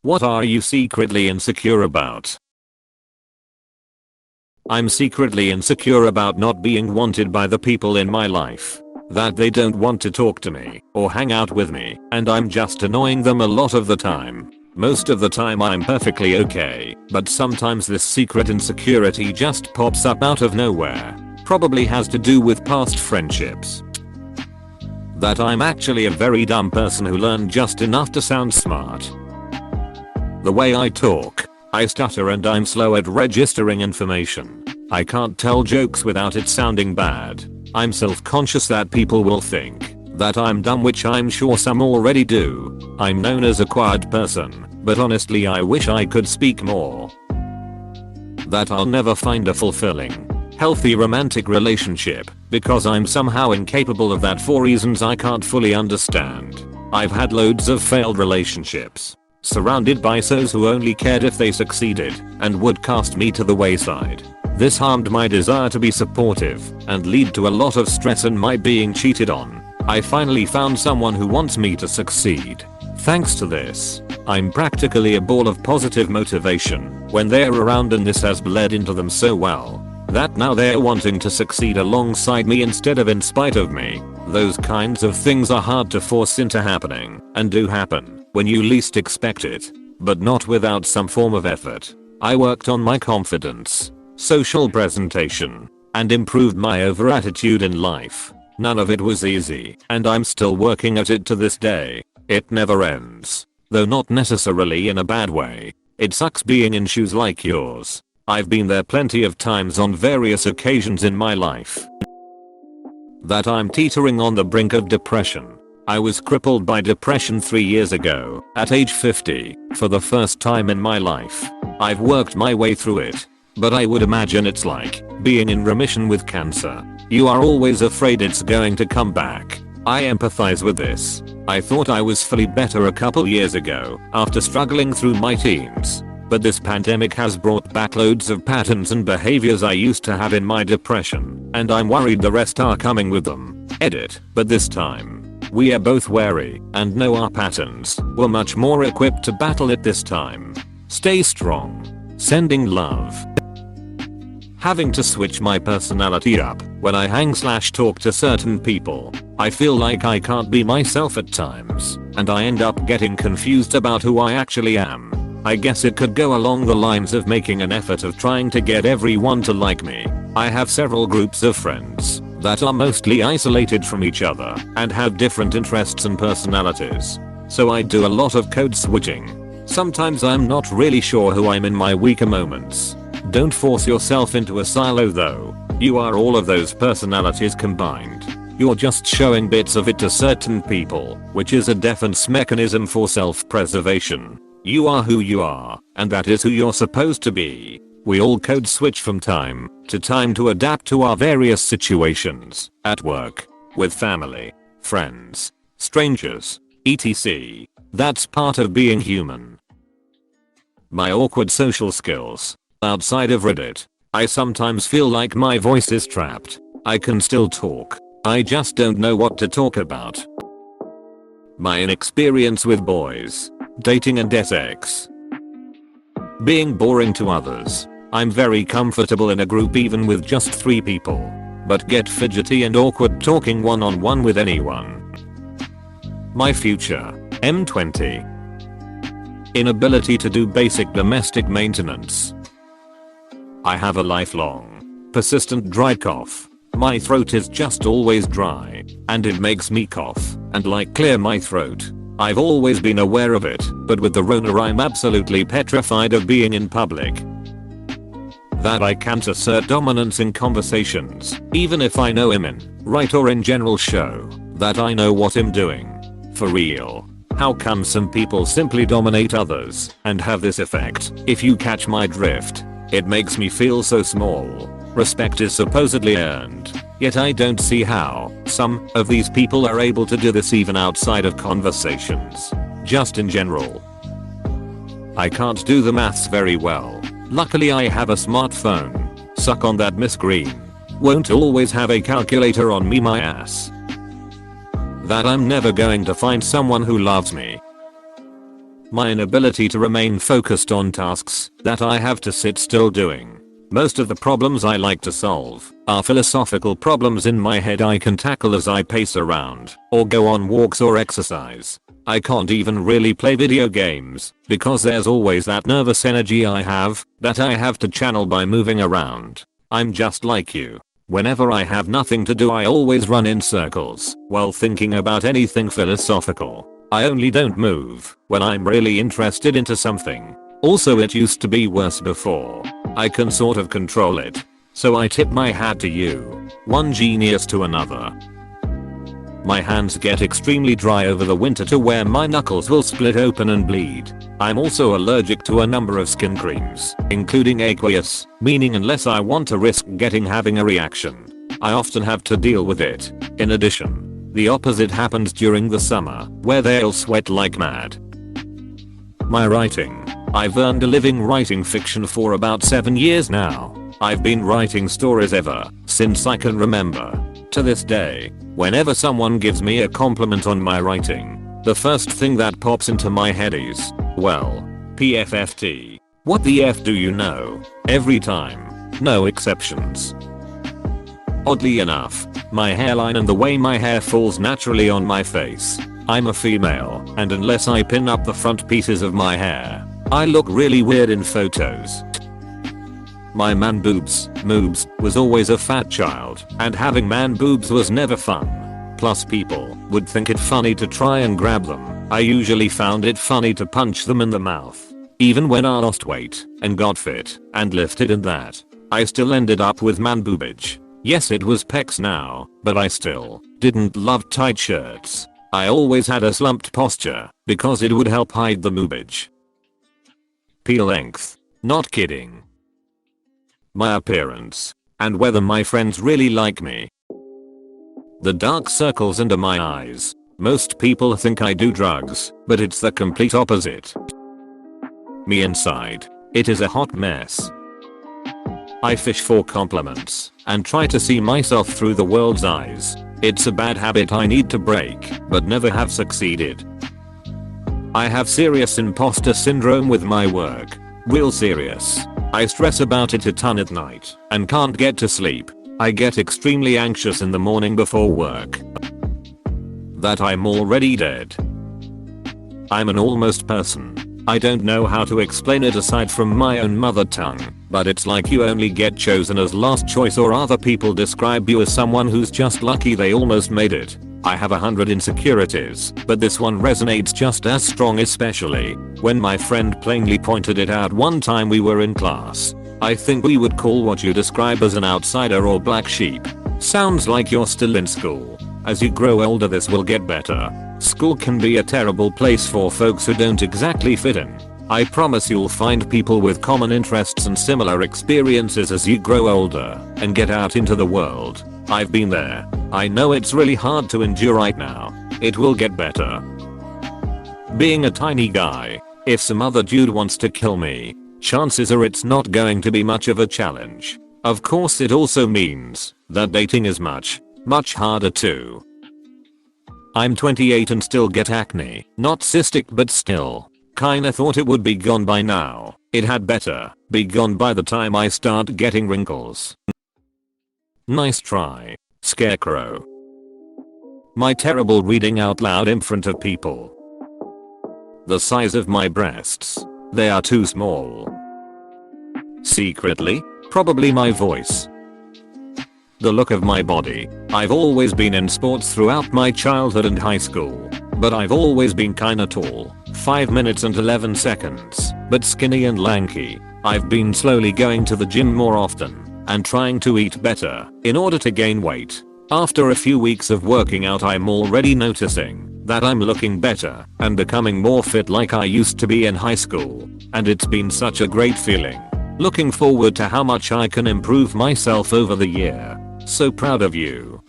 What are you secretly insecure about? I'm secretly insecure about not being wanted by the people in my life. That they don't want to talk to me or hang out with me, and I'm just annoying them a lot of the time. Most of the time I'm perfectly okay, but sometimes this secret insecurity just pops up out of nowhere. Probably has to do with past friendships. That I'm actually a very dumb person who learned just enough to sound smart. The way I talk. I stutter and I'm slow at registering information. I can't tell jokes without it sounding bad. I'm self-conscious that people will think that I'm dumb, which I'm sure some already do. I'm known as a quiet person, but honestly I wish I could speak more. That I'll never find a fulfilling, healthy romantic relationship because I'm somehow incapable of that for reasons I can't fully understand. I've had loads of failed relationships. Surrounded by those who only cared if they succeeded and would cast me to the wayside. This harmed my desire to be supportive and lead to a lot of stress and my being cheated on. I finally found someone who wants me to succeed. Thanks to this, I'm practically a ball of positive motivation when they're around, and this has bled into them so well that now they're wanting to succeed alongside me instead of in spite of me. Those kinds of things are hard to force into happening and do happen when you least expect it, but not without some form of effort. I worked on my confidence, social presentation, and improved my overall attitude in life. None of it was easy, and I'm still working at it to this day. It never ends. Though not necessarily in a bad way. It sucks being in shoes like yours. I've been there plenty of times on various occasions in my life. That I'm teetering on the brink of depression. I was crippled by depression 3 years ago, at age 50, for the first time in my life. I've worked my way through it, but I would imagine it's like being in remission with cancer. You are always afraid it's going to come back. I empathize with this. I thought I was fully better a couple years ago after struggling through my teens. But this pandemic has brought back loads of patterns and behaviors I used to have in my depression, and I'm worried the rest are coming with them. Edit. But this time, we are both wary and know our patterns. We're much more equipped to battle it this time. Stay strong. Sending love. Having to switch my personality up when I hang/talk to certain people. I feel like I can't be myself at times, and I end up getting confused about who I actually am. I guess it could go along the lines of making an effort of trying to get everyone to like me. I have several groups of friends that are mostly isolated from each other and have different interests and personalities. So I do a lot of code switching. Sometimes I'm not really sure who I'm in my weaker moments. Don't force yourself into a silo though. You are all of those personalities combined. You're just showing bits of it to certain people, which is a defense mechanism for self-preservation. You are who you are, and that is who you're supposed to be. We all code switch from time to adapt to our various situations, at work, with family, friends, strangers, etc. That's part of being human. My awkward social skills. Outside of Reddit, I sometimes feel like my voice is trapped. I can still talk. I just don't know what to talk about. My inexperience with boys, dating and sex. Being boring to others. I'm very comfortable in a group even with just 3 people, but get fidgety and awkward talking one-on-one with anyone. My future, M20. Inability to do basic domestic maintenance. I have a lifelong, persistent dry cough. My throat is just always dry, and it makes me cough and like clear my throat. I've always been aware of it, but with the Rona I'm absolutely petrified of being in public. That I can't assert dominance in conversations, even if I know him in, right or in general show that I know what I'm doing. For real. How come some people simply dominate others and have this effect? If you catch my drift, it makes me feel so small. Respect is supposedly earned, yet I don't see how some of these people are able to do this even outside of conversations. Just in general. I can't do the maths very well. Luckily I have a smartphone. Suck on that, Miss Green. Won't always have a calculator on me, my ass. That I'm never going to find someone who loves me. My inability to remain focused on tasks that I have to sit still doing. Most of the problems I like to solve are philosophical problems in my head I can tackle as I pace around, or go on walks or exercise. I can't even really play video games, because there's always that nervous energy I have, that I have to channel by moving around. I'm just like you. Whenever I have nothing to do I always run in circles while thinking about anything philosophical. I only don't move when I'm really interested into something. Also it used to be worse before. I can sort of control it. So I tip my hat to you. One genius to another. My hands get extremely dry over the winter to where my knuckles will split open and bleed. I'm also allergic to a number of skin creams, including aqueous, meaning unless I want to risk having a reaction, I often have to deal with it. In addition, the opposite happens during the summer, where they'll sweat like mad. My writing. I've earned a living writing fiction for about 7 years now. I've been writing stories ever since I can remember. To this day, whenever someone gives me a compliment on my writing, the first thing that pops into my head is, well, PFFT. What the F do you know? Every time. No exceptions. Oddly enough, my hairline and the way my hair falls naturally on my face. I'm a female, and unless I pin up the front pieces of my hair, I look really weird in photos. My man boobs, moobs, was always a fat child, and having man boobs was never fun. Plus people would think it funny to try and grab them. I usually found it funny to punch them in the mouth. Even when I lost weight and got fit and lifted and that, I still ended up with man boobage. Yes, it was pecs now, but I still didn't love tight shirts. I always had a slumped posture because it would help hide the boobage. Peel length. Not kidding. My appearance and whether my friends really like me. The dark circles under my eyes. Most people think I do drugs, but it's the complete opposite. Me inside. It is a hot mess. I fish for compliments and try to see myself through the world's eyes. It's a bad habit I need to break, but never have succeeded. I have serious imposter syndrome with my work. Real serious. I stress about it a ton at night and can't get to sleep. I get extremely anxious in the morning before work. That I'm already dead. I'm an almost person. I don't know how to explain it aside from my own mother tongue, but it's like you only get chosen as last choice or other people describe you as someone who's just lucky they almost made it. I have 100 insecurities, but this one resonates just as strong, especially when my friend plainly pointed it out one time we were in class. I think we would call what you describe as an outsider or black sheep. Sounds like you're still in school. As you grow older this will get better. School can be a terrible place for folks who don't exactly fit in. I promise you'll find people with common interests and similar experiences as you grow older and get out into the world. I've been there. I know it's really hard to endure right now. It will get better. Being a tiny guy. If some other dude wants to kill me, chances are it's not going to be much of a challenge. Of course it also means that dating is much harder too. I'm 28 and still get acne. Not cystic but still. Kinda thought it would be gone by now. It had better be gone by the time I start getting wrinkles. Nice try, Scarecrow. My terrible reading out loud in front of people. The size of my breasts. They are too small. Secretly, probably my voice. The look of my body. I've always been in sports throughout my childhood and high school, but I've always been kinda tall, 5 minutes and 11 seconds, but skinny and lanky. I've been slowly going to the gym more often and trying to eat better in order to gain weight. After a few weeks of working out I'm already noticing that I'm looking better and becoming more fit like I used to be in high school, and it's been such a great feeling. Looking forward to how much I can improve myself over the year. So proud of you.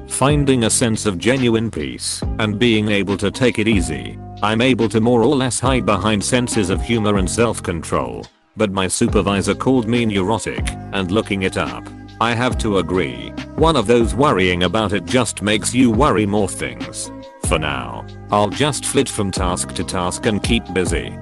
Finding a sense of genuine peace and being able to take it easy. I'm able to more or less hide behind senses of humor and self-control. But my supervisor called me neurotic, and looking it up, I have to agree. One of those worrying about it just makes you worry more things. For now, I'll just flit from task to task and keep busy.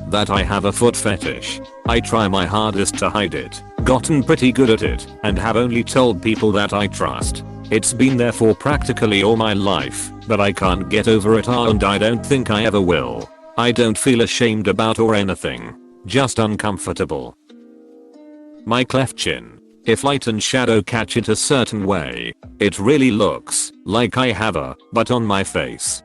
That I have a foot fetish. I try my hardest to hide it, gotten pretty good at it, and have only told people that I trust. It's been there for practically all my life, but I can't get over it and I don't think I ever will. I don't feel ashamed about or anything, just uncomfortable. My cleft chin. If light and shadow catch it a certain way, it really looks like I have a butt on my face.